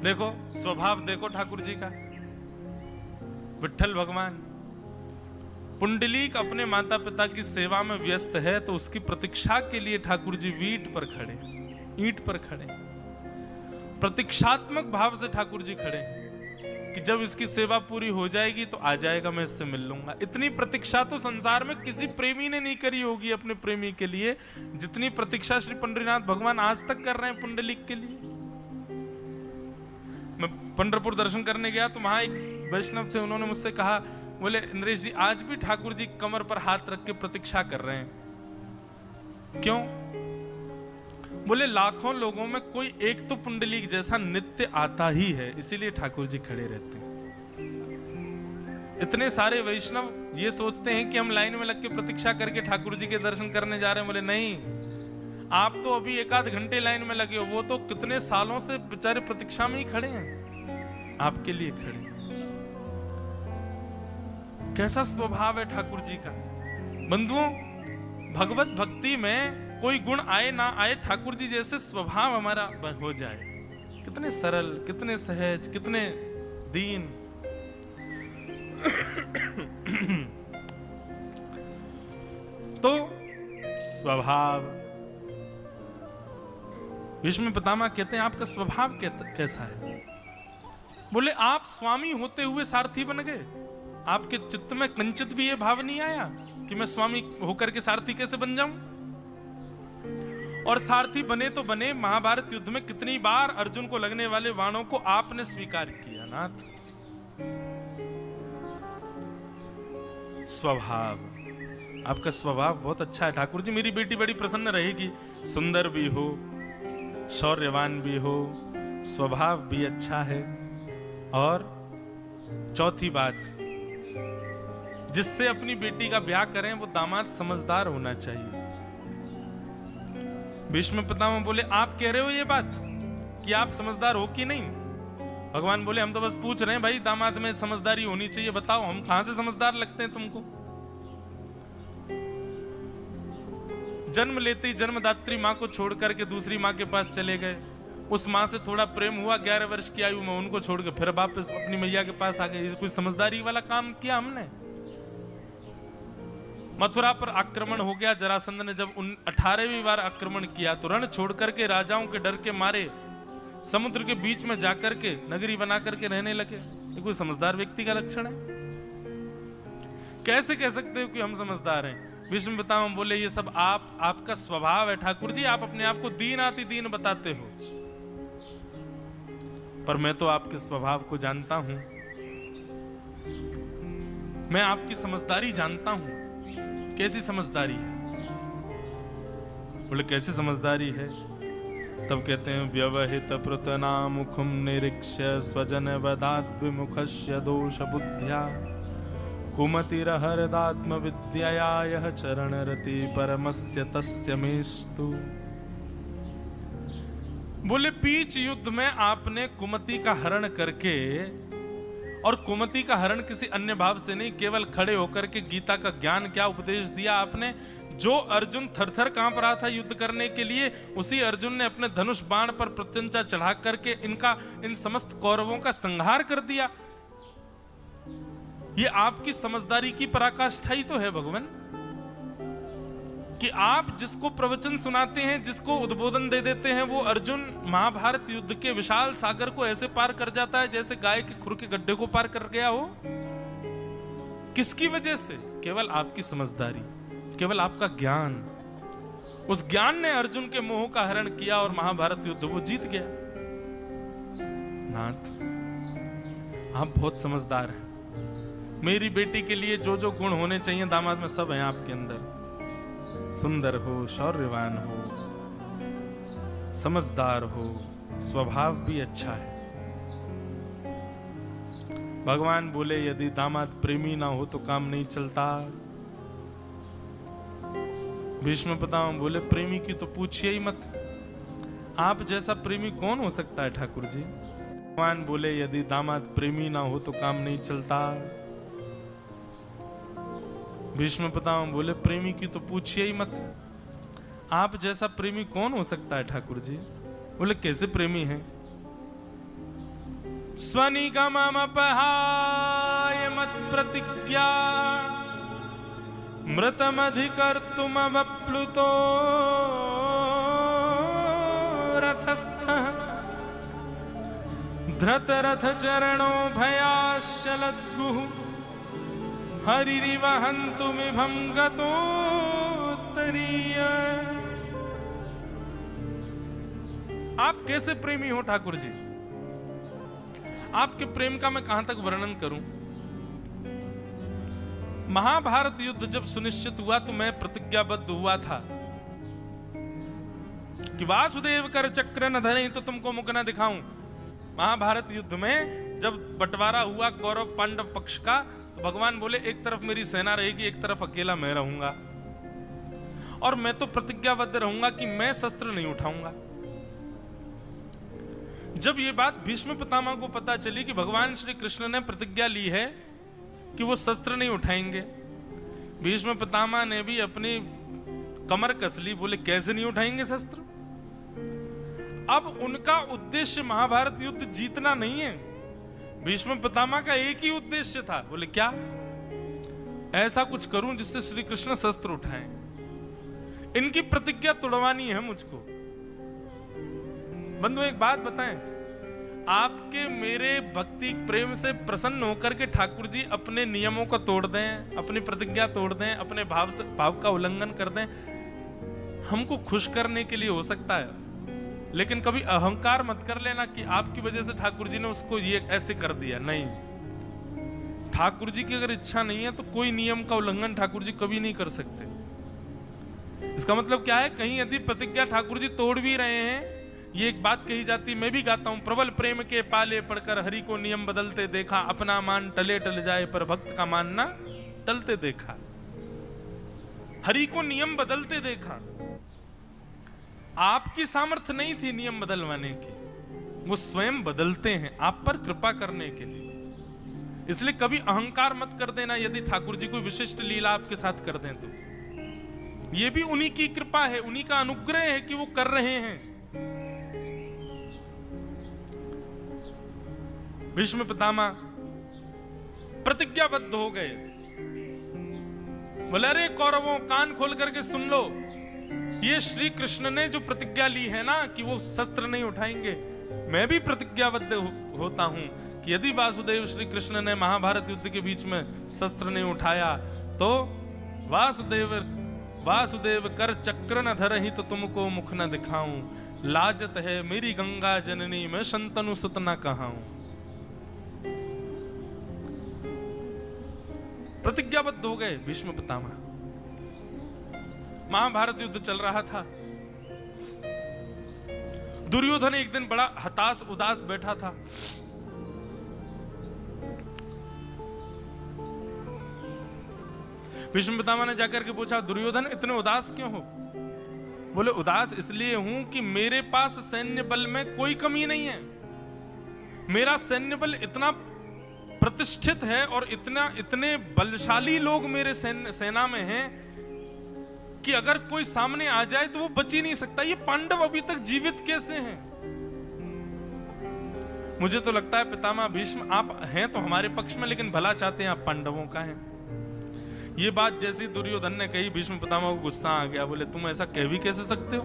देखो स्वभाव, देखो ठाकुर जी का। विट्ठल भगवान पुंडलीक अपने माता पिता की सेवा में व्यस्त है, तो उसकी प्रतीक्षा के लिए ठाकुर जी ईंट पर खड़े, प्रतीक्षात्मक भाव से ठाकुर जी खड़े कि जब इसकी सेवा पूरी हो जाएगी तो आ जाएगा, मैं इससे मिल लूंगा। इतनी प्रतीक्षा तो संसार में किसी प्रेमी ने नहीं करी होगी अपने प्रेमी के लिए, जितनी प्रतीक्षा श्री पंडरीनाथ भगवान आज तक कर रहे हैं पुंडलीक के लिए। मैं पंढरपुर दर्शन करने गया तो वहां एक वैष्णव थे, उन्होंने मुझसे कहा, बोले इंद्रेश जी आज भी ठाकुर जी कमर पर हाथ रख के प्रतीक्षा कर रहे हैं, क्यों? बोले लाखों लोगों में कोई एक तो पुंडलीक जैसा नित्य आता ही है, इसीलिए ठाकुर जी खड़े रहते हैं। इतने सारे वैष्णव ये सोचते हैं कि हम लाइन में लग के प्रतीक्षा करके ठाकुर जी के दर्शन करने जा रहे हैं। बोले नहीं, आप तो अभी एक आध घंटे लाइन में लगे हो, वो तो कितने सालों से बेचारे प्रतीक्षा में ही खड़े हैं, आपके लिए खड़े। कैसा स्वभाव है ठाकुर जी का। बंधुओं, भगवत भक्ति में कोई गुण आए ना आए, ठाकुर जी जैसे स्वभाव हमारा हो जाए, कितने सरल, कितने सहज, कितने दीन। तो स्वभाव, भीष्म पितामह कहते हैं आपका स्वभाव कैसा है? बोले आप स्वामी होते हुए सारथी बन गए, आपके चित्त में कंचित भी ये भाव नहीं आया कि मैं स्वामी होकर के सारथी कैसे बन जाऊं? और सारथी बने तो बने, महाभारत युद्ध में कितनी बार अर्जुन को लगने वाले बाणों को आपने स्वीकार किया। नाथ, स्वभाव, आपका स्वभाव बहुत अच्छा है ठाकुर जी। मेरी बेटी बड़ी प्रसन्न रहेगी, सुंदर भी हो, शौर्यवान भी हो, स्वभाव भी अच्छा है। और चौथी बात, जिससे अपनी बेटी का ब्याह करें वो दामाद समझदार होना चाहिए। भीष्म पितामह बोले आप कह रहे हो ये बात कि आप समझदार हो कि नहीं? भगवान बोले हम तो बस पूछ रहे हैं भाई, दामाद में समझदारी होनी चाहिए, बताओ हम कहां से समझदार लगते हैं तुमको? जन्म लेते ही जन्मदात्री माँ को छोड़ करके दूसरी माँ के पास चले गए, उस माँ से थोड़ा प्रेम हुआ, 11 वर्ष की आयु में उनको छोड़ के फिर वापस अपनी मैया के पास आ गए। कोई समझदारी वाला काम किया हमने? मथुरा पर आक्रमण हो गया, जरासंध ने जब 18वीं बार आक्रमण किया तो रण छोड़ करके राजाओं के डर के मारे समुद्र के बीच में जाकर के नगरी बना करके रहने लगे। ये कोई समझदार व्यक्ति का लक्षण है? कैसे कह सकते हो कि हम समझदार हैं? भीष्म पितामह बोले ये सब आपका स्वभाव है ठाकुर जी, आप अपने आप को दीन आति दीन बताते हो, पर मैं तो आपके स्वभाव को जानता हूं, मैं आपकी समझदारी जानता हूं। कैसी समझदारी है? बोले कैसी समझदारी है? तब कहते हैं व्यवहित प्रतना मुखम निरीक्ष्य स्वजन वदात् विमुखस्य दोष बुद्ध्या कुमतिरहरदात्म विद्यया यह चरण रति परमस्य तस्य मेस्तु। बोले पीच युद्ध में आपने कुमति का हरण करके, और कुमति का हरण किसी अन्य भाव से नहीं, केवल खड़े होकर के गीता का ज्ञान क्या उपदेश दिया आपने। जो अर्जुन थरथर कांप रहा था युद्ध करने के लिए, उसी अर्जुन ने अपने धनुष बाण पर प्रत्यंचा चढ़ा करके इन समस्त कौरवों का संहार कर दिया। ये आपकी समझदारी की पराकाष्ठा ही तो है भगवान, कि आप जिसको प्रवचन सुनाते हैं, जिसको उद्बोधन दे देते हैं, वो अर्जुन महाभारत युद्ध के विशाल सागर को ऐसे पार कर जाता है जैसे गाय के खुर के गड्ढे को पार कर गया हो। किसकी वजह से? केवल आपकी समझदारी, केवल आपका ज्ञान। उस ज्ञान ने अर्जुन के मोह का हरण किया और महाभारत युद्ध वो जीत गया। नाथ, आप बहुत समझदार हैं। मेरी बेटी के लिए जो जो गुण होने चाहिए दामाद में सब हैं आपके अंदर। सुंदर हो, शौर्यवान हो, समझदार हो, स्वभाव भी अच्छा है। भगवान बोले यदि दामाद प्रेमी ना हो तो काम नहीं चलता। भीष्म पितामह बोले प्रेमी की तो पूछिए ही मत, आप जैसा प्रेमी कौन हो सकता है ठाकुर जी? भगवान बोले यदि दामाद प्रेमी ना हो तो काम नहीं चलता। भीष्म पितामह बोले प्रेमी की तो पूछिए ही मत, आप जैसा प्रेमी कौन हो सकता है ठाकुर जी? बोले कैसे प्रेमी हैं? स्वनिगममपहाय मत्प्रतिज्ञा मृतमधिकर्तुमवप्लुतो रथस्थः धृतरथचरणो भयाश्चलद्गुः हरिरिव हन्तुमिभं गतोत्तरीय। आप कैसे प्रेमी हो ठाकुर जी? आपके प्रेम का मैं कहां तक वर्णन करूं? महाभारत युद्ध जब सुनिश्चित हुआ तो मैं प्रतिज्ञाबद्ध हुआ था कि वासुदेव कर चक्र न धरे तो तुमको मुख न दिखाऊं। महाभारत युद्ध में जब बंटवारा हुआ कौरव पांडव पक्ष का, तो भगवान बोले एक तरफ मेरी सेना रहेगी, एक तरफ अकेला मैं रहूंगा, और मैं तो प्रतिज्ञाबद्ध रहूंगा कि मैं शस्त्र नहीं उठाऊंगा। जब ये बात भीष्म पितामह को पता चली कि भगवान श्री कृष्ण ने प्रतिज्ञा ली है कि वो शस्त्र नहीं उठाएंगे, भीष्म पितामह ने भी अपनी कमर कस ली, बोले कैसे नहीं उठाएंगे शस्त्र। अब उनका उद्देश्य महाभारत युद्ध जीतना नहीं है, भीष्म पितामह का एक ही उद्देश्य था, बोले क्या ऐसा कुछ करूं जिससे श्री कृष्ण शस्त्र उठाएं। इनकी प्रतिज्ञा तोड़वानी है मुझको। बंधु एक बात बताएं, आपके मेरे भक्ति प्रेम से प्रसन्न होकर के ठाकुर जी अपने नियमों को तोड़ दें, अपनी प्रतिज्ञा तोड़ दें, अपने भाव का उल्लंघन कर दें, हमको खुश करने के लिए हो सकता है, लेकिन कभी अहंकार मत कर लेना कि आपकी वजह से ठाकुर जी ने उसको ये ऐसे कर दिया। नहीं, ठाकुर जी की अगर इच्छा नहीं है तो कोई नियम का उल्लंघन ठाकुर जी कभी नहीं कर सकते। इसका मतलब क्या है, कहीं यदि प्रतिज्ञा ठाकुर जी तोड़ भी रहे हैं, ये एक बात कही जाती, मैं भी गाता हूं, प्रबल प्रेम के पाले पड़कर हरि को नियम बदलते देखा, अपना मान टले टल जाए पर भक्त का मानना टलते देखा। हरि को नियम बदलते देखा, आपकी सामर्थ्य नहीं थी नियम बदलवाने की, वो स्वयं बदलते हैं आप पर कृपा करने के लिए। इसलिए कभी अहंकार मत कर देना यदि ठाकुर जी कोई विशिष्ट लीला आपके साथ कर दें तो। ये भी उन्हीं की कृपा है, उन्हीं का अनुग्रह है कि वो कर रहे हैं। भीष्म पितामह प्रतिज्ञाबद्ध हो गए, बोले अरे कौरवों कान खोल करके सुन लो, ये श्री कृष्ण ने जो प्रतिज्ञा ली है ना कि वो शस्त्र नहीं उठाएंगे, मैं भी प्रतिज्ञाबद्ध होता हूं कि यदि वासुदेव श्री कृष्ण ने महाभारत युद्ध के बीच में शस्त्र नहीं उठाया तो वासुदेव कर चक्र न धरहि तो तुमको मुख न दिखाऊं, लाजत है मेरी गंगा जननी मैं शंतनु सुत न कहाऊं। प्रतिज्ञाबद्ध हो गए भीष्म पितामह। महाभारत युद्ध चल रहा था, दुर्योधन एक दिन बड़ा हताश उदास बैठा था। भीष्म पितामह ने जाकर के पूछा, दुर्योधन इतने उदास क्यों हो? बोले उदास इसलिए हूं कि मेरे पास सैन्य बल में कोई कमी नहीं है, मेरा सैन्य बल इतना प्रतिष्ठित है और इतने बलशाली लोग मेरे सेना में हैं कि अगर कोई सामने आ जाए तो वो बच ही नहीं सकता। ये पांडव अभी तक जीवित कैसे हैं? मुझे तो लगता है पितामह भीष्म आप हैं तो हमारे पक्ष में, लेकिन भला चाहते हैं आप पांडवों का हैं। ये बात जैसी दुर्योधन ने कही, भीष्म पितामह को गुस्सा आ गया, बोले तुम ऐसा कह भी कैसे सकते हो?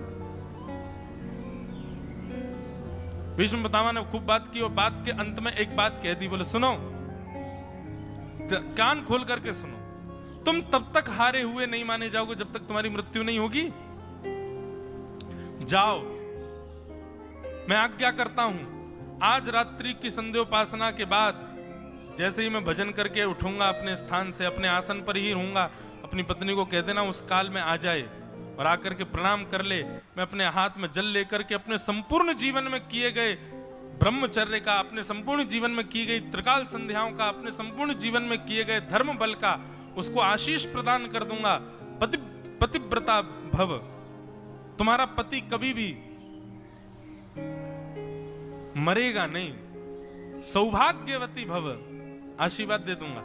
भीष्म पितामह ने खूब बात की और बात के अंत में एक बात कह दी, बोले सुनो, कान खोल करके सुनो, तुम तब तक हारे हुए नहीं माने जाओगे जब तक तुम्हारी मृत्यु नहीं होगी। जाओ, मैं आज्ञा करता हूं, आज रात्रि की संध्योपासना के बाद जैसे ही मैं भजन करके उठूंगा अपने स्थान से, अपने आसन पर ही रहूंगा, अपनी पत्नी को कह देना उस काल में आ जाए और आकर के प्रणाम कर ले। मैं अपने हाथ में जल लेकर के अपने संपूर्ण जीवन में किए गए ब्रह्मचर्य का, अपने संपूर्ण जीवन में की गई त्रिकाल संध्याओं का, अपने संपूर्ण जीवन में किए गए धर्म बल का उसको आशीष प्रदान कर दूंगा। पतिव्रता भव, तुम्हारा पति कभी भी मरेगा नहीं, सौभाग्यवती भव, आशीर्वाद दे दूंगा।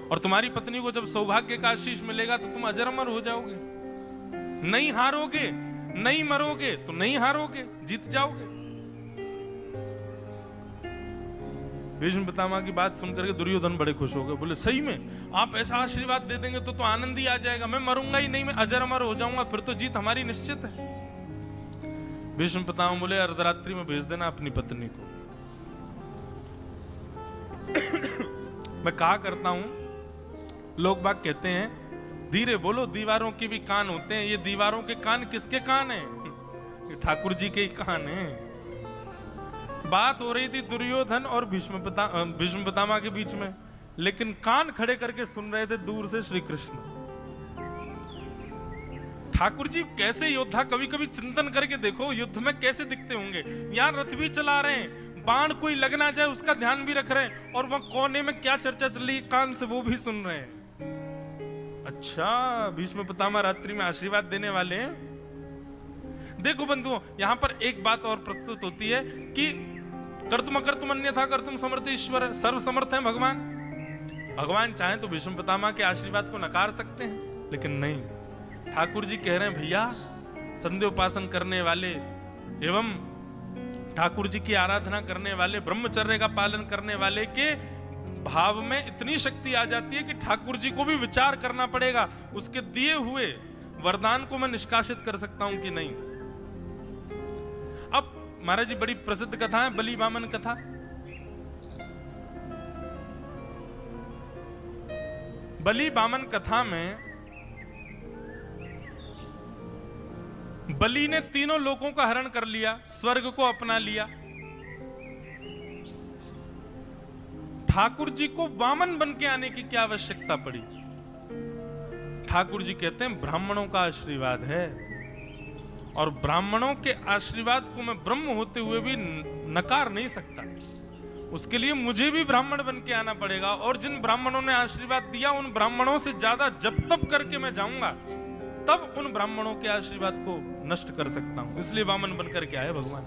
और तुम्हारी पत्नी को जब सौभाग्य का आशीष मिलेगा तो तुम अजर अमर हो जाओगे, नहीं हारोगे, नहीं मरोगे तो नहीं हारोगे, जीत जाओगे। भीष्म पितामह की बात सुनकर के दुर्योधन बड़े खुश हो गए, बोले सही में आप ऐसा आशीर्वाद दे देंगे तो आनंद ही आ जाएगा, मैं मरूंगा ही नहीं, मैं अजर अमर हो जाऊंगा, फिर तो जीत हमारी निश्चित है। भीष्म पितामह बोले अर्धरात्रि में भेज देना अपनी पत्नी को। मैं कहा करता हूं, लोग बाग कहते हैं धीरे बोलो, दीवारों के भी कान होते हैं, ये दीवारों के कान किसके कान हैं? ठाकुर जी के ही कान हैं। बात हो रही थी दुर्योधन और भीष्म पितामह के बीच में, लेकिन कान खड़े करके सुन रहे थे दूर से श्री कृष्ण। ठाकुर जी कैसे योद्धा, कभी कभी चिंतन करके देखो युद्ध में कैसे दिखते होंगे। यहाँ रथ भी चला रहे हैं, बाण कोई लग ना जाए उसका ध्यान भी रख रहे हैं, और वह कोने में क्या चर्चा चल रही है कान से वो भी सुन रहे हैं। अच्छा, भीष्म पितामह रात्रि में आशीर्वाद देने वाले हैं। देखो बंधुओं, यहां पर एक बात और प्रस्तुत होती है कि कर्तुम अकर्तुम अन्यथा कर्तुम समर्थ ईश्वर, सर्व समर्थ है भगवान। भगवान चाहे तो भीष्म पितामह के आशीर्वाद को नकार सकते हैं, लेकिन नहीं। ठाकुर जी कह रहे हैं भैया, संध्योपासन करने वाले एवं ठाकुर जी की आराधना करने वाले, ब्रह्मचर्य का पालन करने वाले के भाव में इतनी शक्ति आ जाती है कि ठाकुर जी को भी विचार करना पड़ेगा, उसके दिए हुए वरदान को मैं निष्कासित कर सकता हूं कि नहीं। अब महाराज जी बड़ी प्रसिद्ध कथा है बलि वामन कथा। बलि वामन कथा में बलि ने तीनों लोगों का हरण कर लिया, स्वर्ग को अपना लिया। ठाकुर जी को वामन बन के आने की क्या आवश्यकता पड़ी? ठाकुर जी कहते हैं ब्राह्मणों का आशीर्वाद है, और ब्राह्मणों के आशीर्वाद को मैं ब्रह्म होते हुए भी नकार नहीं सकता। उसके लिए मुझे भी ब्राह्मण बन के आना पड़ेगा, और जिन ब्राह्मणों ने आशीर्वाद दिया उन ब्राह्मणों से ज्यादा जब तब करके मैं जाऊंगा, तब उन ब्राह्मणों के आशीर्वाद को नष्ट कर सकता हूं। इसलिए वामन बनकर के आए भगवान।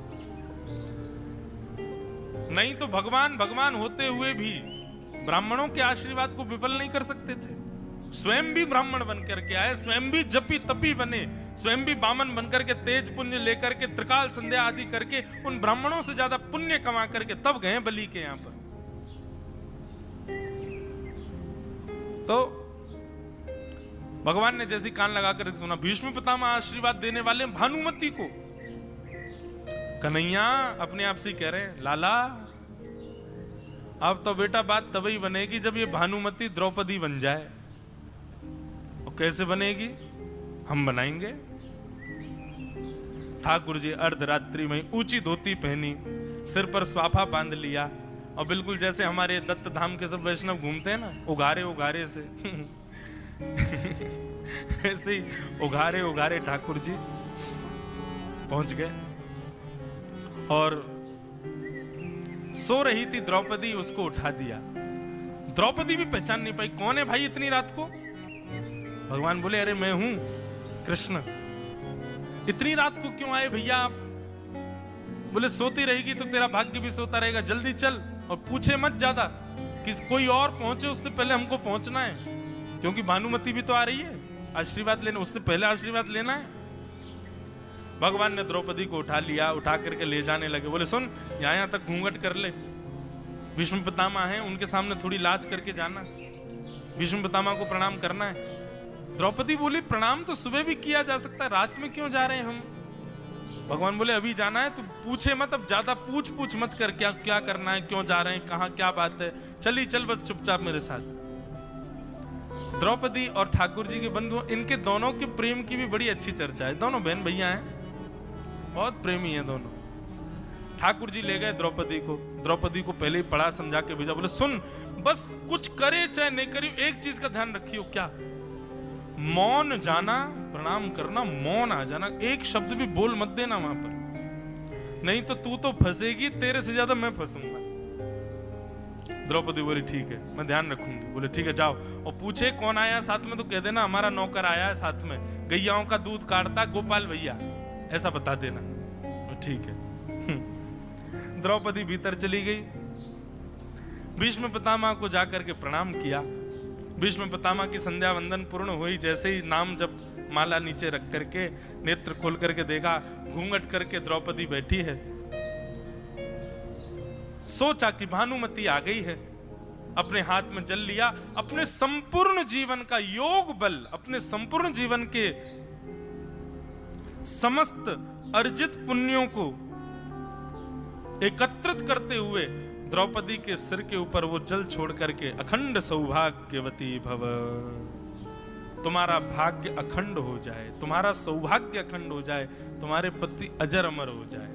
नहीं तो भगवान भगवान होते हुए भी ब्राह्मणों के आशीर्वाद को विफल नहीं कर सकते थे। स्वयं भी ब्राह्मण बनकर के आए, स्वयं भी जपी तपी बने, स्वयं भी वामन बनकर के तेज पुण्य लेकर के त्रिकाल संध्या आदि करके उन ब्राह्मणों से ज्यादा पुण्य कमा करके तब गए बलि के यहां पर। तो भगवान ने जैसी कान लगाकर सुना, भीष्म पितामह आशीर्वाद देने वाले भानुमति को। कन्हैया अपने आप से कह रहे हैं, लाला अब तो बेटा बात तभी बनेगी जब ये भानुमति द्रौपदी बन जाए। और कैसे बनेगी? हम बनाएंगे। ठाकुर जी अर्धरात्रि में ऊंची धोती पहनी, सिर पर स्वाफा बांध लिया, और बिल्कुल जैसे हमारे दत्त धाम के सब वैष्णव घूमते हैं ना, उघारे उघारे से ऐसे ही उघारे उघारे ठाकुर जी पहुंच गए। और सो रही थी द्रौपदी, उसको उठा दिया। द्रौपदी भी पहचान नहीं पाई, कौन है भाई इतनी रात को? भगवान बोले, अरे मैं हूं कृष्ण। इतनी रात को क्यों आए भैया आप? बोले सोती रहेगी तो तेरा भाग्य भी सोता रहेगा, जल्दी चल और पूछे मत ज्यादा, किस कोई और पहुंचे उससे पहले हमको पहुंचना है, क्योंकि भानुमति भी तो आ रही है आशीर्वाद लेने, उससे पहले आशीर्वाद लेना है। भगवान ने द्रौपदी को उठा लिया, उठा करके ले जाने लगे। बोले सुन, यहाँ तक घूंघट कर ले, भीष्म पितामह हैं उनके सामने थोड़ी लाज करके जाना, भीष्म पितामह को प्रणाम करना है। द्रौपदी बोली, प्रणाम तो सुबह भी किया जा सकता है, रात में क्यों जा रहे हैं हम? भगवान बोले, अभी जाना है तो पूछे मत, अब ज्यादा पूछ मत कर, क्या क्या करना है, क्यों जा रहे हैं, कहाँ क्या बात है, चली चल बस चुपचाप मेरे साथ। द्रौपदी और ठाकुर जी के बंधु, इनके दोनों के प्रेम की भी बड़ी अच्छी चर्चा है। दोनों बहन भैया हैं, बहुत प्रेमी हैं दोनों। ठाकुर जी ले गए द्रौपदी को, द्रौपदी को पहले ही पढ़ा समझा के भेजा। बोले सुन, बस कुछ करे चाहे नहीं करे, एक चीज का ध्यान रखियो। क्या? मौन जाना, प्रणाम करना, मौन आ जाना, एक शब्द भी बोल मत देना वहां पर, नहीं तो तू तो फंसेगी, तेरे से ज्यादा मैं फंसूंगा। द्रौपदी बोली ठीक है, मैं ध्यान रखूंगी। बोले ठीक है जाओ, और पूछे कौन आया साथ में तो कह देना हमारा नौकर आया है साथ में, गैयाओं का दूध काटता गोपाल भैया, ऐसा बता देना। ठीक है। द्रौपदी भीतर चली गई, भीष्म पितामह को जाकर के प्रणाम किया। भीष्म पितामह की संध्या वंदन पूर्ण हुई, जैसे ही नाम जब माला नीचे रख करके नेत्र खोल करके देखा, घूंघट करके द्रौपदी बैठी है। सोचा कि भानुमति आ गई है, अपने हाथ में जल लिया, अपने संपूर्ण जीवन का योग बल, अपने संपूर्ण जीवन के समस्त अर्जित पुण्यों को एकत्रित करते हुए द्रौपदी के सिर के ऊपर वो जल छोड़ करके, अखंड सौभाग्यवती भव, तुम्हारा भाग्य अखंड हो जाए, तुम्हारा सौभाग्य अखंड हो जाए, तुम्हारे पति अजर अमर हो जाए।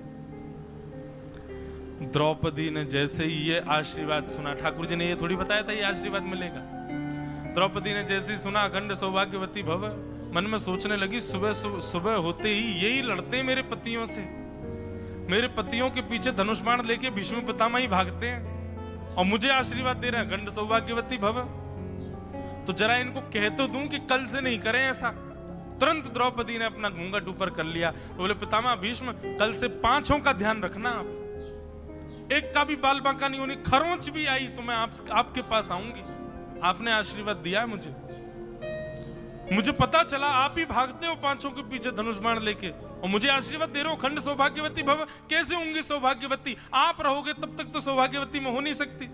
द्रौपदी ने जैसे ही ये आशीर्वाद सुना, ठाकुर जी ने ये थोड़ी बताया था ये आशीर्वाद मिलेगा। द्रौपदी ने जैसे ही सुना अखंड सौभाग्यवती भव, मन में सोचने लगी सुबह सुबह होते ही यही लड़ते मेरे पतियों से, मेरे पतियों के पीछे धनुष बाण लेके भीष्म पितामह ही भागते हैं और मुझे आशीर्वाद दे रहे हैं अखंड सौभाग्यवती भव। तो जरा इनको कह तो दूं कि कल से नहीं करें ऐसा। तुरंत द्रौपदी ने अपना घूंघट ऊपर कर लिया, तो बोले पितामह भीष्म कल से 5 का ध्यान रखना, आप एक का भी बाल बांका नहीं होनी, खरोंच भी आई तो मैं आपके पास आऊंगी। आपने आशीर्वाद दिया है मुझे पता चला आप ही भागते हो 5 के पीछे धनुष बाण लेके और मुझे आशीर्वाद दे रहे हो खंड सौभाग्यवती भव। कैसे होंगी सौभाग्यवती? आप रहोगे तब तक तो सौभाग्यवती में हो नहीं सकती,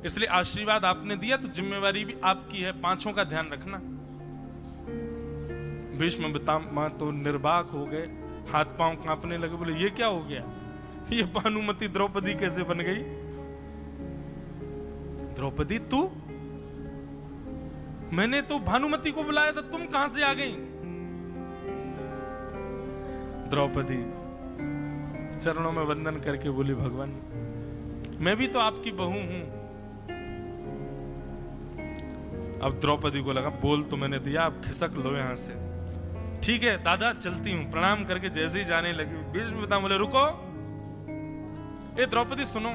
इसलिए आशीर्वाद आपने दिया तो जिम्मेवारी भी आपकी है, 5 का ध्यान रखना। भीष्म पितामह तो निर्बाक हो गए, हाथ पांव कांपने लगे, बोले ये क्या हो गया, ये भानुमति द्रौपदी कैसे बन गई? द्रौपदी तू? मैंने तो भानुमति को बुलाया था, तुम कहां से आ गई? द्रौपदी चरणों में वंदन करके बोली भगवान मैं भी तो आपकी बहू हूं। अब द्रौपदी को लगा बोल तो मैंने दिया, अब खिसक लो यहां से। ठीक है दादा चलती हूं। प्रणाम करके जैसे ही जाने लगी भीष्म पितामह बोले रुको, ए द्रौपदी सुनो,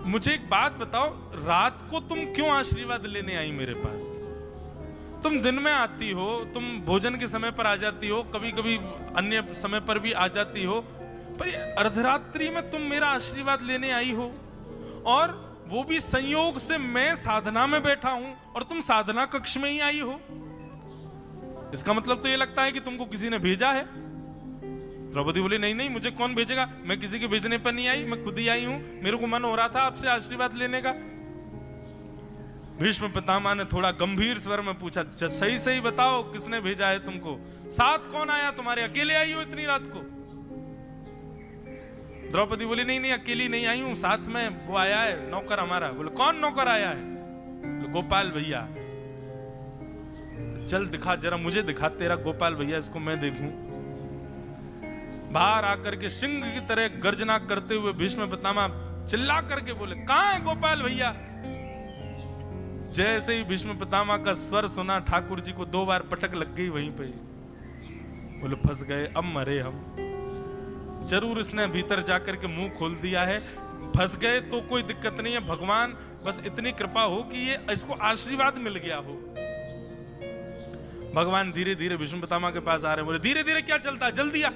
मुझे एक बात बताओ, रात को तुम क्यों आशीर्वाद लेने आई मेरे पास? तुम दिन में आती हो, तुम भोजन के समय पर आ जाती हो, कभी कभी अन्य समय पर भी आ जाती हो, पर अर्धरात्रि में तुम मेरा आशीर्वाद लेने आई हो, और वो भी संयोग से मैं साधना में बैठा हूं और तुम साधना कक्ष में ही आई हो। इसका मतलब तो ये लगता है कि तुमको किसी ने भेजा है। द्रौपदी बोली नहीं नहीं, मुझे कौन भेजेगा, मैं किसी के भेजने पर नहीं आई, मैं खुद ही आई हूं, मेरे को मन हो रहा था आपसे आशीर्वाद लेने का। भीष्म पितामह ने थोड़ा गंभीर स्वर में पूछा सही सही बताओ किसने भेजा है तुमको, साथ कौन आया तुम्हारे, अकेले आई हो इतनी रात को? द्रौपदी बोली नहीं नहीं अकेली नहीं आई हूं, साथ में वो आया है नौकर हमारा। बोले कौन नौकर आया है? बोले गोपाल भैया। चल दिखा जरा, मुझे दिखा तेरा गोपाल भैया, इसको मैं देखूं। बाहर आकर के सिंह की तरह गर्जना करते हुए भीष्म पितामह चिल्ला करके बोले कहां है गोपाल भैया? जैसे ही भीष्म पितामह का स्वर सुना ठाकुर जी को 2 बार पटक लग गई वहीं पे। बोले फंस गए, अब मरे हम। जरूर इसने भीतर जाकर के मुंह खोल दिया है, फंस गए तो कोई दिक्कत नहीं है, भगवान बस इतनी कृपा हो कि ये इसको आशीर्वाद मिल गया हो। भगवान धीरे धीरे भीष्म पितामह के पास आ रहे, बोले धीरे धीरे क्या चलता है, जल्दी आ।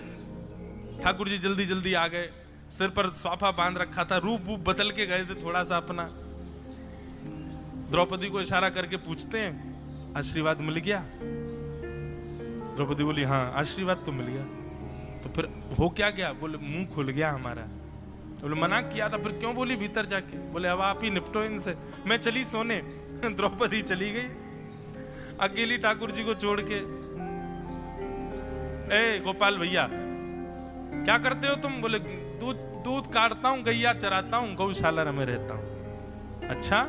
ठाकुर जी जल्दी जल्दी आ गए, सिर पर स्वाफा बांध रखा था, रूप बदल के गए थे थोड़ा सा अपना। द्रौपदी को इशारा करके पूछते हैं आशीर्वाद मिल गया? द्रौपदी बोली हाँ आशीर्वाद तो मिल गया। तो फिर हो क्या गया? बोले मुंह खुल गया हमारा। बोले मना किया था, फिर क्यों बोली भीतर जाके? बोले अब आप ही निपटो इनसे, मैं चली सोने। द्रौपदी चली गई अकेली ठाकुर जी को छोड़ के। ए गोपाल भैया क्या करते हो तुम? बोले दूध काटता हूँ, गैया चराता हूँ, गौशाला में रहता हूँ। अच्छा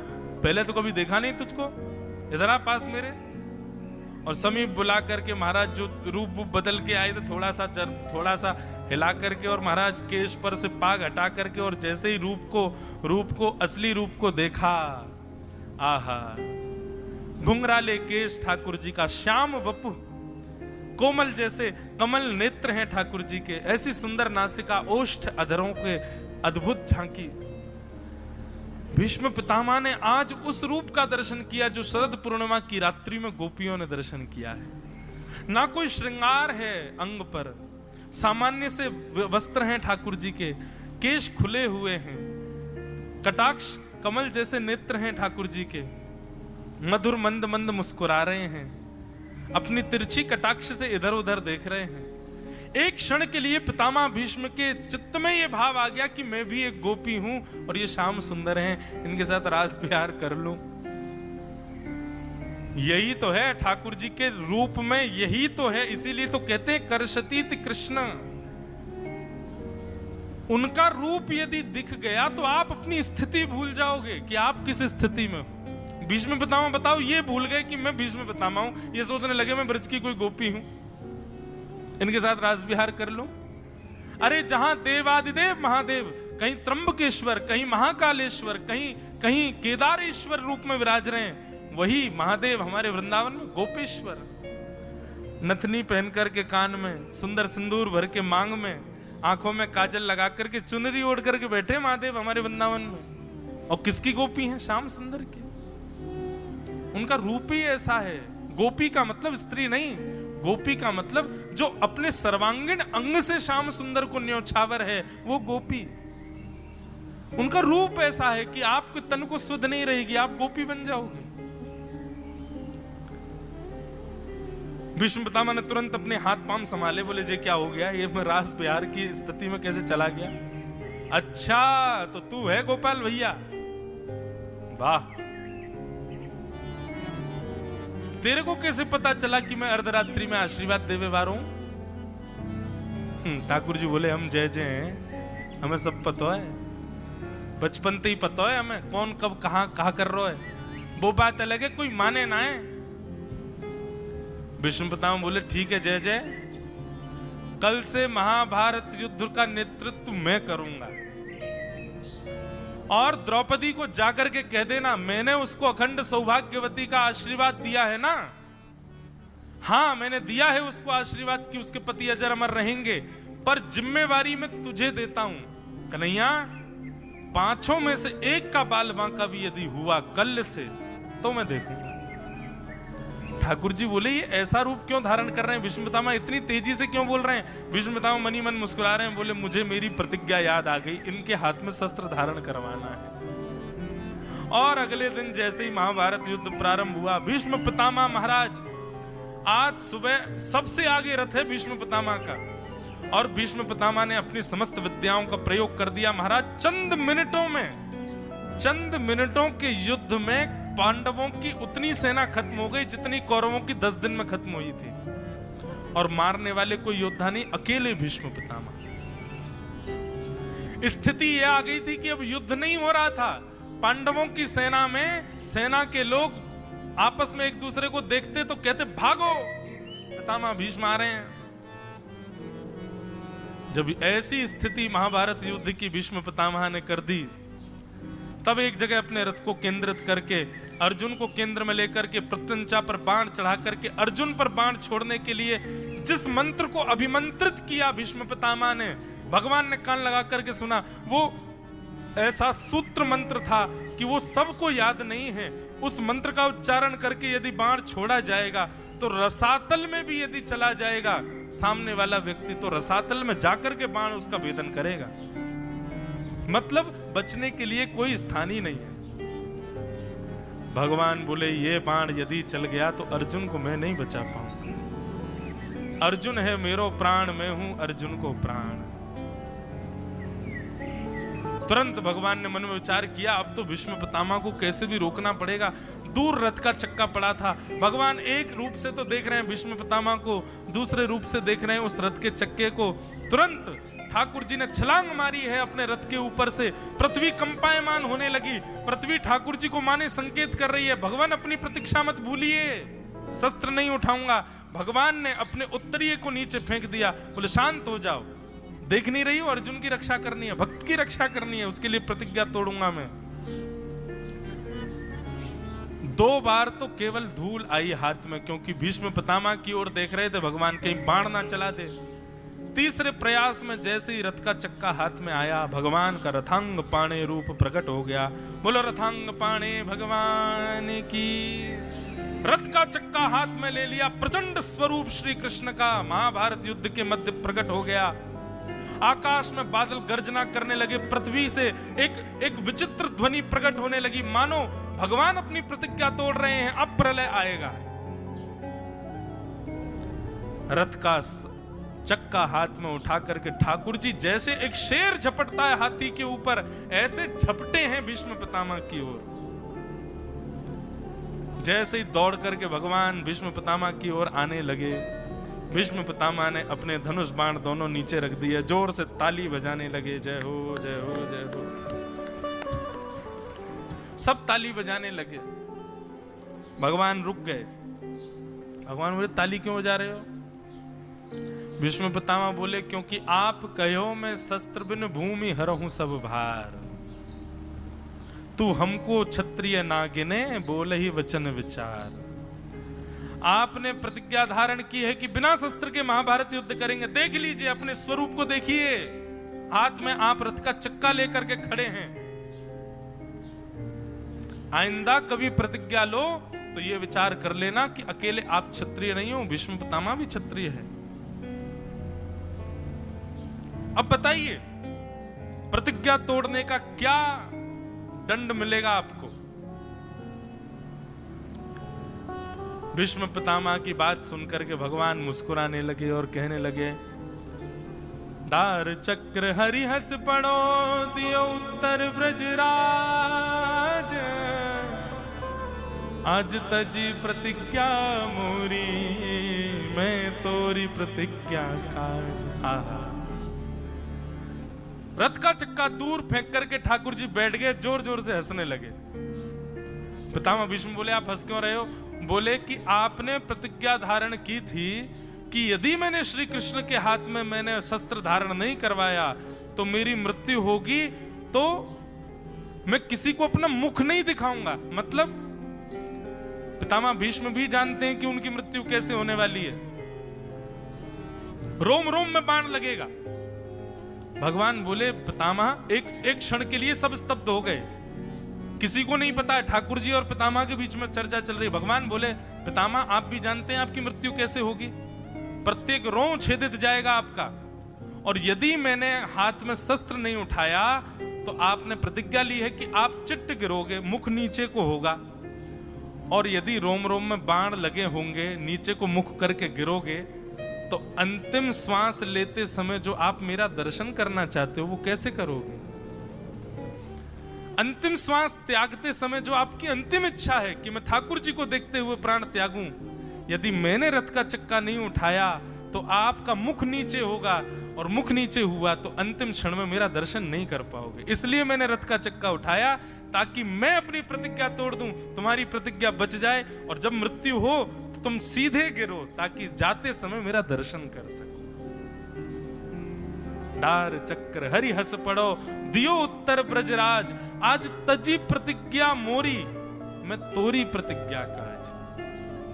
पहले तो कभी देखा नहीं तुझको, इधर आ पास मेरे। और समीप बुला करके महाराज जो रूप बदल के आए थे थोड़ा सा हिला करके, और महाराज केश पर से पाग हटा करके, और जैसे ही रूप को असली रूप को देखा, आहा घुंघराले केश ठाकुर जी का, श्याम वपु, कोमल जैसे कमल नेत्र हैं ठाकुर जी के, ऐसी सुंदर नासिका, ओष्ठ अधरों के अद्भुत झांकी। भीष्म पितामह ने आज उस रूप का दर्शन किया जो शरद पूर्णिमा की रात्रि में गोपियों ने दर्शन किया है। ना कोई श्रृंगार है अंग पर, सामान्य से वस्त्र हैं ठाकुर जी के, केश खुले हुए हैं, कटाक्ष कमल जैसे नेत्र हैं ठाकुर जी के, मधुर मंद मंद मुस्कुरा रहे हैं, अपनी तिरछी कटाक्ष से इधर उधर देख रहे हैं। एक क्षण के लिए पितामह भीष्म के चित्त में ये भाव आ गया कि मैं भी एक गोपी हूं और ये श्याम सुंदर हैं, इनके साथ रास प्यार कर लूं। यही तो है ठाकुर जी के रूप में, यही तो है। इसीलिए तो कहते हैं कर्षतीत कृष्ण। उनका रूप यदि दिख गया तो आप अपनी स्थिति भूल जाओगे कि आप किस स्थिति में हो। भीष्म पितामह बताओ ये भूल गए कि मैं भीष्म पितामह हूं, ये सोचने लगे मैं ब्रज की कोई गोपी हूं, इनके साथ रास विहार कर लूं। अरे जहां देवादिदेव महादेव, कहीं त्र्यंबकेश्वर, कहीं महाकालेश्वर, कहीं केदारेश्वर रूप में विराज रहे हैं, वही महादेव हमारे वृंदावन में गोपेश्वर, नथनी पहन करके कान में, सुंदर सिंदूर भर के मांग में, आंखों में काजल लगा करके, चुनरी ओढ़ करके बैठे महादेव हमारे वृंदावन में। और किसकी गोपी है? श्याम सुंदर की। उनका रूप ही ऐसा है। गोपी का मतलब स्त्री नहीं, गोपी का मतलब जो अपने सर्वांगीण अंग से श्याम सुंदर को न्योछावर है, वो गोपी। उनका रूप ऐसा है कि आपके तन को सुध नहीं रहेगी, आप गोपी बन जाओगे। भीष्म पितामह ने तुरंत अपने हाथ पांव संभाले, बोले जे क्या हो गया, ये मैं रास बिहार की स्थिति में कैसे चला गया? अच्छा तो तू है गोपाल भैया, वाह। तेरे को कैसे पता चला कि मैं अर्धरात्रि में आशीर्वाद देवे वारों? ठाकुर जी बोले हम जय जय हैं, हमें सब पता है, बचपन से ही पता है हमें कौन कब कहां कर रहा है। वो बात अलग है, कोई माने ना है। भीष्म पितामह बोले ठीक है जय जय, कल से महाभारत युद्ध का नेतृत्व मैं करूंगा, और द्रौपदी को जाकर के कह देना मैंने उसको अखंड सौभाग्यवती का आशीर्वाद दिया है ना। हाँ मैंने दिया है उसको आशीर्वाद कि उसके पति अजर अमर रहेंगे, पर जिम्मेवारी मैं तुझे देता हूं कन्हैया, पांचों में से एक का बाल बांका भी यदि हुआ कल से तो मैं देखूंगा। ठाकुर जी बोले ये ऐसा रूप क्यों धारण कर रहे हैं? भीष्म पितामह इतनी तेजी से क्यों बोल रहे हैं? भीष्म पितामह मनी मन मुस्कुरा रहे हैं, बोले मुझे मेरी प्रतिज्ञा याद आ गई, इनके हाथ में शस्त्र धारण करवाना है। और अगले दिन जैसे ही महाभारत युद्ध प्रारंभ हुआ, भीष्म पितामह महाराज, आज सुबह सबसे आगे रथ है भीष्म पितामह का, और भीष्म पितामह ने अपनी समस्त विद्याओं का प्रयोग कर दिया। महाराज चंद मिनटों के युद्ध में पांडवों की उतनी सेना खत्म हो गई जितनी कौरवों की 10 दिन में खत्म हुई थी, और मारने वाले कोई योद्धा नहीं, अकेले भीष्म पितामह। स्थिति यह आ गई थी कि अब युद्ध नहीं हो रहा था। पांडवों की सेना में सेना के लोग आपस में एक दूसरे को देखते तो कहते भागो, पितामह भीष्म आ रहे हैं। जब ऐसी स्थिति महाभारत युद्ध की भीष्म पितामह ने कर दी, तब एक जगह अपने रथ को केंद्रित करके अर्जुन को केंद्र में लेकर के प्रत्यंचा पर बाण चढ़ा करके अर्जुन पर बाण छोड़ने के लिए जिस मंत्र को अभिमंत्रित किया भीष्म पितामह ने, भगवान ने कान लगा करके सुना। वो ऐसा सूत्र मंत्र था कि वो सबको याद नहीं है। उस मंत्र का उच्चारण करके यदि बाण छोड़ा जाएगा तो रसातल में भी यदि चला जाएगा सामने वाला व्यक्ति, तो रसातल में जाकर के बाण उसका भेदन करेगा। मतलब बचने के लिए कोई स्थान ही नहीं है। भगवान बोले ये बाण यदि चल गया तो अर्जुन को मैं नहीं बचा पाऊंगा। अर्जुन है मेरो प्राण, मैं हूं अर्जुन को प्राण। तुरंत भगवान ने मन में विचार किया, अब तो भीष्म पितामह को कैसे भी रोकना पड़ेगा। दूर रथ का चक्का पड़ा था। भगवान एक रूप से तो देख रहे हैं भीष्म पितामह को, दूसरे रूप से देख रहे हैं उस रथ के चक्के को। तुरंत ठाकुर जी ने छलांग मारी है अपने रथ के ऊपर से। पृथ्वी कंपायमान होने लगी। पृथ्वी ठाकुर जी को माने संकेत कर रही है, भगवान अपनी प्रतीक्षा मत भूलिए, शस्त्र नहीं उठाऊंगा। भगवान ने अपने उत्तरीय को नीचे फेंक दिया, बोले शांत हो जाओ, देख नहीं रही हो, अर्जुन की रक्षा करनी है, भक्त की रक्षा करनी है, उसके लिए प्रतिज्ञा तोड़ूंगा मैं। 2 बार तो केवल धूल आई हाथ में, क्योंकि भीष्म पितामह की ओर देख रहे थे भगवान, कहीं बाण ना चला दे। तीसरे प्रयास में जैसे ही रथ का चक्का हाथ में आया, भगवान का रथांग पाणे रूप प्रकट हो गया। बोलो रथांग पाणे भगवान की। रथ का चक्का हाथ में ले लिया, प्रचंड स्वरूप श्री कृष्ण का महाभारत युद्ध के मध्य प्रकट हो गया। आकाश में बादल गर्जना करने लगे, पृथ्वी से एक विचित्र ध्वनि प्रकट होने लगी, मानो भगवान अपनी प्रतिज्ञा तोड़ रहे हैं, अब प्रलय आएगा। रथ का चक्का हाथ में उठा करके ठाकुर जी जैसे एक शेर झपटता है हाथी के ऊपर, ऐसे झपटे हैं भीष्म पितामह की ओर। जैसे ही दौड़ करके भगवान भीष्म पितामह की ओर आने लगे, भीष्म पितामह ने अपने धनुष बाण दोनों नीचे रख दिए, जोर से ताली बजाने लगे, जय हो जय हो जय हो। सब ताली बजाने लगे। भगवान रुक गए। भगवान बोले ताली क्यों बजा रहे हो? भीष्म पितामह बोले क्योंकि आप कहो मैं शस्त्र बिन भूमि हरहूं सब भार, तू हमको क्षत्रिय ना गिने बोले ही वचन विचार। आपने प्रतिज्ञा धारण की है कि बिना शस्त्र के महाभारत युद्ध करेंगे। देख लीजिए, अपने स्वरूप को देखिए, हाथ में आप रथ का चक्का लेकर के खड़े हैं। आइंदा कभी प्रतिज्ञा लो तो ये विचार कर लेना कि अकेले आप क्षत्रिय नहीं हो, भीष्म पितामह भी क्षत्रिय है। अब बताइए प्रतिज्ञा तोड़ने का क्या दंड मिलेगा आपको? भीष्म पितामह की बात सुनकर के भगवान मुस्कुराने लगे और कहने लगे, दार चक्र हरिहस पड़ो दियो उत्तर ब्रजराज, आज तजी प्रतिज्ञा मोरी मैं तोरी प्रतिज्ञा काज। आहा, रथ का चक्का दूर फेंक करके ठाकुर जी बैठ गए, जोर जोर से हंसने लगे। पितामह भीष्म बोले आप हंस क्यों रहे हो? बोले कि आपने प्रतिज्ञा धारण की थी कि यदि मैंने श्री कृष्ण के हाथ में मैंने शस्त्र धारण नहीं करवाया तो मेरी मृत्यु होगी, तो मैं किसी को अपना मुख नहीं दिखाऊंगा। मतलब पितामह भीष्म भी जानते हैं कि उनकी मृत्यु कैसे होने वाली है, रोम रोम में बाण लगेगा। भगवान बोले पितामह एक क्षण के लिए सब स्तब्ध हो गए, किसी को नहीं पता है। ठाकुर जी और पितामह के बीच में चर्चा चल रही। भगवान बोले पितामह आप भी जानते हैं आपकी मृत्यु कैसे होगी, प्रत्येक रोम छेदित जाएगा आपका, और यदि मैंने हाथ में शस्त्र नहीं उठाया तो आपने प्रतिज्ञा ली है कि आप चिट्ट गिरोगे, मुख नीचे को होगा, और यदि रोम रोम में बाण लगे होंगे, नीचे को मुख करके गिरोगे, तो अंतिम श्वास लेते समय जो आप मेरा दर्शन करना चाहते हो वो कैसे करोगे? अंतिम श्वास त्यागते समय जो आपकी अंतिम इच्छा है कि मैं ठाकुर जी को देखते हुए प्राण त्यागूं, यदि मैंने रथ का चक्का नहीं उठाया तो आपका मुख नीचे होगा, और मुख नीचे हुआ तो अंतिम क्षण में मेरा दर्शन नहीं कर पाओगे। इसलिए मैंने रथ का चक्का उठाया ताकि मैं अपनी प्रतिज्ञा तोड़ दूं, तुम्हारी प्रतिज्ञा बच जाए, और जब मृत्यु हो तो तुम सीधे गिरो ताकि जाते समय मेरा दर्शन कर सको। दार चक्र हरि हस पड़ो दियो उत्तर ब्रजराज, आज तजी प्रतिज्ञा मोरी मैं तोरी प्रतिज्ञा काज।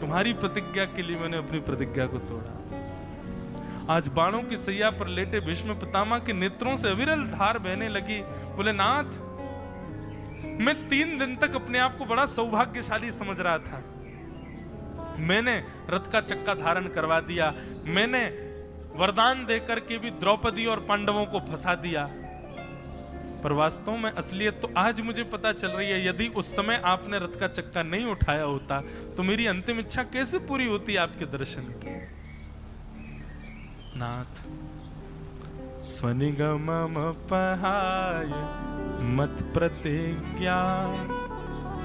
तुम्हारी प्रतिज्ञा के लिए मैंने अपनी प्रतिज्ञा को तोड़ा। आज बाणों की सैया पर लेटे भीष्म पितामह के नेत्रों से अविरल धार बहने लगी। बोले नाथ, मैं 3 दिन तक अपने आप को बड़ा सौभाग्यशाली समझ रहा था। मैंने रथ का चक्का धारण करवा दिया, मैंने वरदान देकर के भी द्रौपदी और पांडवों को फंसा दिया, पर वास्तव में असलियत तो आज मुझे पता चल रही है। यदि उस समय आपने रथ का चक्का नहीं उठाया होता तो मेरी अंतिम इच्छा कैसे पूरी होती आपके दर्शन की? नाथ स्वनिगमम पहाय मत प्रतिज्ञा,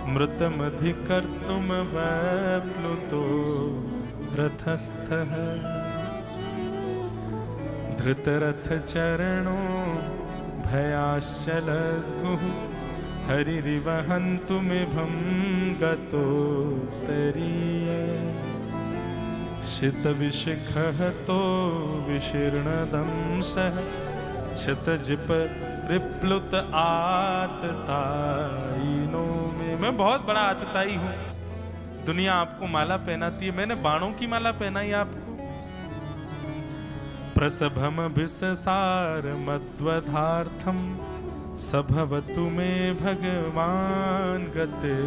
मृतमधिकर्तुम वैप्लुतो रथस्थः, धृतरथ चरणो भयाश्चलद्गुः, हरिरिवहन्तु मिभं गतोत्तरीय, शितविशिखः तो विशीर्णदंशः, क्षतजिप रिप्लुत आततायिनो में। मैं बहुत बड़ा आतताई हूं, दुनिया आपको माला पहनाती है, मैंने बाणों की माला पहनाई आपको। प्रसभम विससार मद्वधार्थम सभवतु मे भगवान गते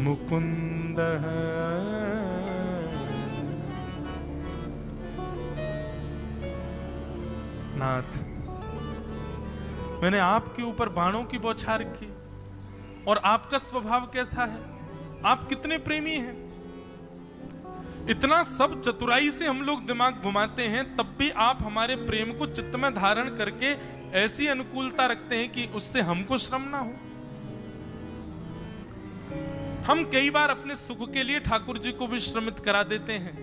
मुकुंद। नाथ, मैंने आपके ऊपर बाणों की बौछार की, और आपका स्वभाव कैसा है, आप कितने प्रेमी हैं। इतना सब चतुराई से हम लोग दिमाग घुमाते हैं, तब भी आप हमारे प्रेम को चित्त में धारण करके ऐसी अनुकूलता रखते हैं कि उससे हमको श्रम ना हो। हम कई बार अपने सुख के लिए ठाकुर जी को भी श्रमित करा देते हैं,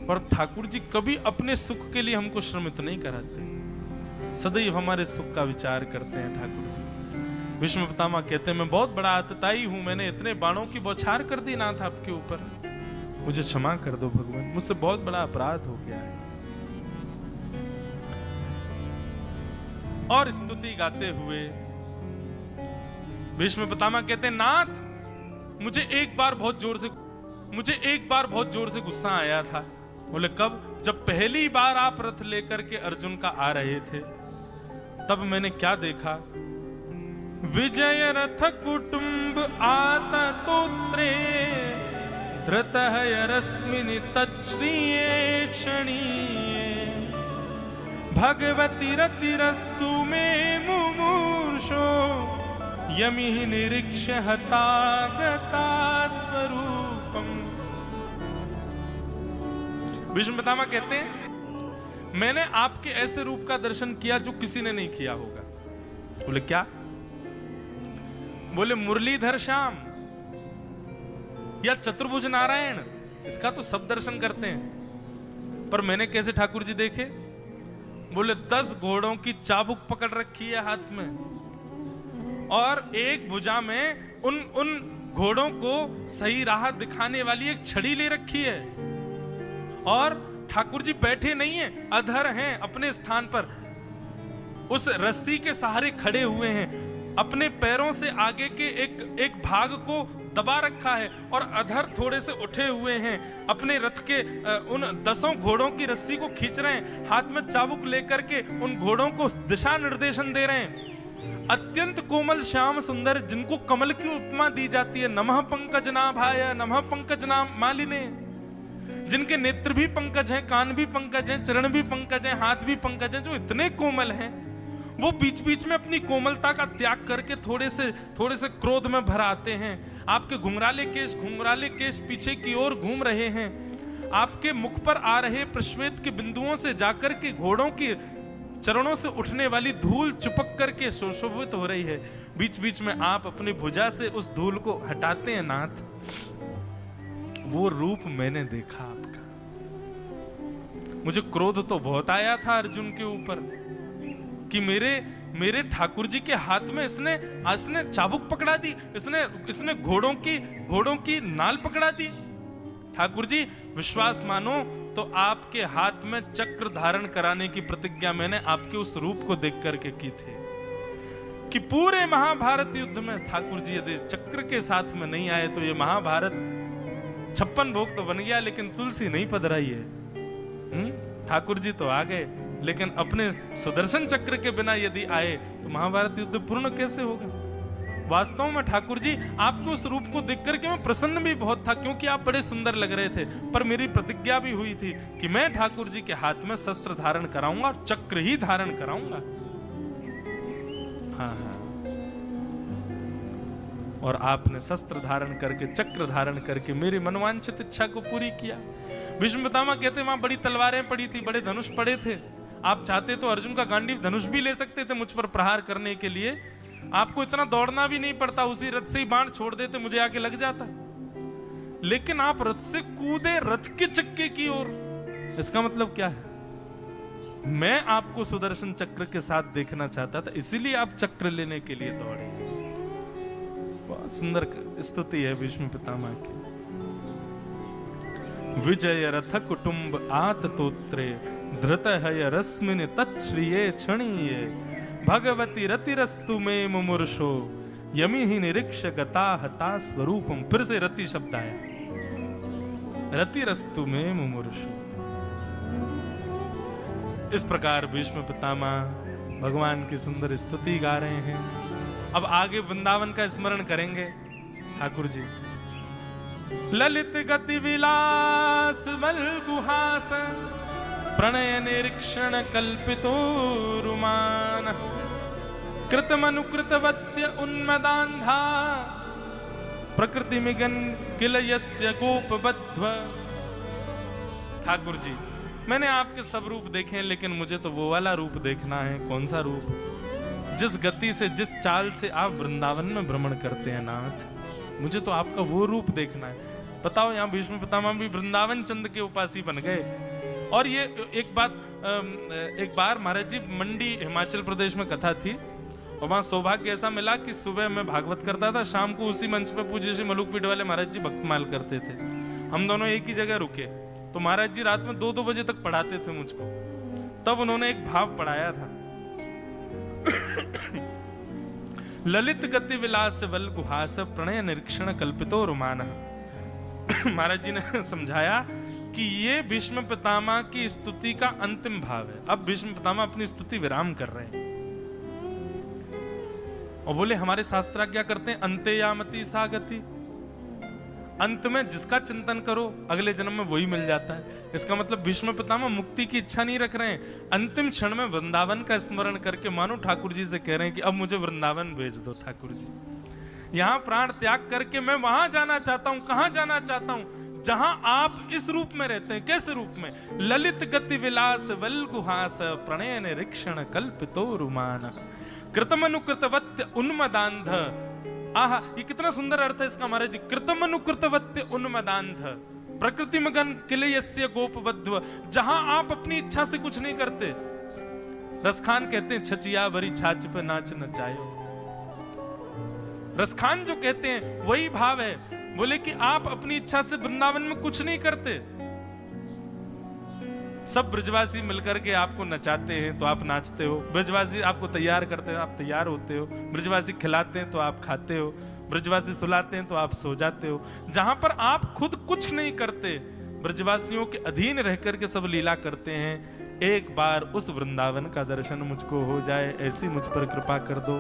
पर ठाकुर जी कभी अपने सुख के लिए हमको श्रमित नहीं कराते, सदैव हमारे सुख का विचार करते हैं ठाकुर जी। भीष्म पितामह कहते हैं, मैं बहुत बड़ा आतताई हूं, मैंने इतने बाणों की बौछार कर दी नाथ आपके ऊपर, मुझे क्षमा कर दो भगवान, मुझसे बहुत बड़ा अपराध हो गया है। और स्तुति गाते हुए भीष्म पितामह कहते हैं, नाथ मुझे एक बार बहुत जोर से गुस्सा आया था। बोले कब? जब पहली बार आप रथ लेकर के अर्जुन का आ रहे थे, तब मैंने क्या देखा? विजय रथ कुटुंब आता तोत्रे धृतः यरस्मिनि तच्छ्रिये क्षणीये भगवती रतिरस्तु मे मुमूर्षो यमिः निरीक्ष्य हतागता स्वरूपम। भीष्म पितामह कहते हैं, मैंने आपके ऐसे रूप का दर्शन किया जो किसी ने नहीं किया होगा। बोले क्या? बोले मुरलीधर श्याम या चतुर्भुज नारायण, इसका तो सब दर्शन करते हैं, पर मैंने कैसे ठाकुर जी देखे? बोले 10 घोड़ों की चाबुक पकड़ रखी है हाथ में, और एक भुजा में उन घोड़ों को सही राह दिखाने वाली एक छड़ी ले रखी है, और ठाकुर जी बैठे नहीं हैं, अधर हैं अपने स्थान पर, उस रस्सी के सहारे खड़े हुए हैं, अपने पैरों से आगे के एक भाग को दबा रखा है और अधर थोड़े से उठे हुए हैं, अपने रथ के उन 10 घोड़ों की रस्सी को खींच रहे हैं, हाथ में चाबुक लेकर के उन घोड़ों को दिशा निर्देशन दे रहे हैं। अत्यंत कोमल श्याम सुंदर, जिनको कमल की उपमा दी जाती है, नमः पंकज नाभाय नमः पंकज नाम मालिने, जिनके नेत्र भी पंकज हैं, कान भी पंकज हैं, चरण भी पंकज हैं, हाथ भी पंकज हैं, जो इतने कोमल हैं, वो बीच बीच में अपनी कोमलता का त्याग करके थोड़े से क्रोध में भर आते हैं। आपके घुंघराले केश पीछे की ओर घूम रहे हैं, आपके मुख पर आ रहे प्रश्वेत के बिंदुओं से जाकर के घोड़ों की चरणों से उठने वाली धूल चिपक करके सुशोभित हो रही है। बीच बीच में आप अपनी भुजा से उस धूल को हटाते हैं नाथ। वो रूप मैंने देखा आपका, मुझे क्रोध तो बहुत आया था अर्जुन के ऊपर कि मेरे ठाकुर जी के हाथ में इसने चाबुक पकड़ा दी, इसने घोड़ों की नाल पकड़ा दी। ठाकुर जी विश्वास मानो तो आपके हाथ में चक्र धारण कराने की प्रतिज्ञा मैंने आपके उस रूप को देख करके की थी कि पूरे महाभारत युद्ध में ठाकुर जी यदि चक्र के साथ में नहीं आए तो ये महाभारत 56 भोग तो बन गया, लेकिन तुलसी नहीं पधराई है। ठाकुर जी तो आ गए, लेकिन अपने सुदर्शन चक्र के बिना यदि आए तो महाभारत युद्ध पूर्ण कैसे होगा? वास्तव में ठाकुर जी आपके उस रूप को देख करके मैं प्रसन्न भी बहुत था, क्योंकि आप बड़े सुंदर लग रहे थे, पर मेरी प्रतिज्ञा भी हुई थी कि मैं ठाकुर जी के हाथ में शस्त्र धारण कराऊंगा और चक्र ही धारण कराऊंगा। हाँ, और आपने शस्त्र धारण करके चक्र धारण करके मेरी मनवांछित इच्छा को पूरी किया। भीष्म पितामह कहते वहां बड़ी तलवारें पड़ी थी, बड़े धनुष पड़े थे, आप चाहते तो अर्जुन का गांडीव धनुष भी ले सकते थे मुझ पर प्रहार करने के लिए, आपको इतना दौड़ना भी नहीं पड़ता, उसी रथ से ही बाण छोड़ देते, मुझे आके लग जाता। लेकिन आप रथ से कूदे रथ के चक्के की ओर, इसका मतलब क्या है? मैं आपको सुदर्शन चक्र के साथ देखना चाहता था, इसीलिए आप चक्र लेने के लिए दौड़े। बहुत सुंदर स्तुति है भीष्म पितामह की। विजय रथ कुटुंब आत तोत्रे धृत है रश्मिन तच्छ्रिये क्षणीये भगवती रतिरस्तु में मुमुर्षो यमी ही निरीक्ष गता हता स्वरूपम। फिर से रति शब्द आया, रतिरस्तु में मुमुर्षो। इस प्रकार भीष्म पितामह भगवान की सुंदर स्तुति गा रहे हैं। अब आगे वृंदावन का स्मरण करेंगे ठाकुर जी। ललित गति विलास बल गुहास प्रणय निरीक्षण कल्पितो रुमान कृतमनुकृतवत्य उन्मदान्धा प्रकृति मिगन किल यस्य गोपबद्ध्व ठाकुर जी मैंने आपके सब रूप देखे हैं, लेकिन मुझे तो वो वाला रूप देखना है। कौन सा रूप? जिस गति से, जिस चाल से आप वृंदावन में भ्रमण करते हैं नाथ, मुझे तो आपका वो रूप देखना है। बताओ, यहाँ भीष्म पितामह भी वृंदावन चंद के उपासी बन गए। और ये एक बार महाराज जी मंडी हिमाचल प्रदेश में कथा थी, और वहां सौभाग्य ऐसा मिला कि सुबह मैं भागवत करता था, शाम को उसी मंच पे पूज्य श्री मलुकपीठ वाले महाराज जी भक्तमाल करते थे। हम दोनों एक ही जगह रुके, तो महाराज जी रात में 2-2 बजे तक पढ़ाते थे मुझको। तब उन्होंने एक भाव पढ़ाया था, ललित गति विलास बल गुहास प्रणय निरीक्षण कल्पितो रुमान। महाराज जी ने समझाया कि ये भीष्म पितामह की स्तुति का अंतिम भाव है। अब भीष्म पितामह अपनी स्तुति विराम कर रहे हैं और बोले, हमारे शास्त्र क्या करते हैं, अंते यामति सा गति, अंत में जिसका चिंतन करो अगले जन्म में वही मिल जाता है। इसका मतलब भीष्म पितामह मुक्ति की इच्छा नहीं रख रहे हैं, अंतिम क्षण में वृंदावन का स्मरण करके मानो ठाकुर जी से कह रहे हैं कि अब मुझे वृंदावन भेज दो ठाकुर जी। यहाँ प्राण त्याग करके मैं वहां जाना चाहता हूं। कहां जाना चाहता हूं? जहां आप इस रूप में रहते हैं। कैसे रूप में? ललित गति विलास वल गुहास प्रणय निरीक्षण कल्पितो रुमान कृतमनुकृतवत्य उन्मदांध। आहा, ये कितना सुंदर अर्थ है इसका महाराज जी। कृतमनुकृतवत्य उन्मदांध प्रकृति मगन किले यस्य गोपवध्व। जहां आप अपनी इच्छा से कुछ नहीं करते। रसखान कहते हैं, छचिया भरी छाछ पे नाच नचायो। रसखान जो कहते हैं वही भाव है। बोले कि आप अपनी इच्छा से वृंदावन में कुछ नहीं करते। सब ब्रजवासी मिलकर के आपको नचाते हैं तो आप नाचते हो, ब्रजवासी आपको तैयार करते हैं आप तैयार होते हो, ब्रजवासी खिलाते हैं तो आप खाते हो, ब्रजवासी सुलाते हैं तो आप सो जाते हो। जहां पर आप खुद कुछ नहीं करते, ब्रजवासियों के अधीन रहकर के सब लीला करते हैं। एक बार उस वृंदावन का दर्शन मुझको हो जाए, ऐसी मुझ पर कृपा कर दो।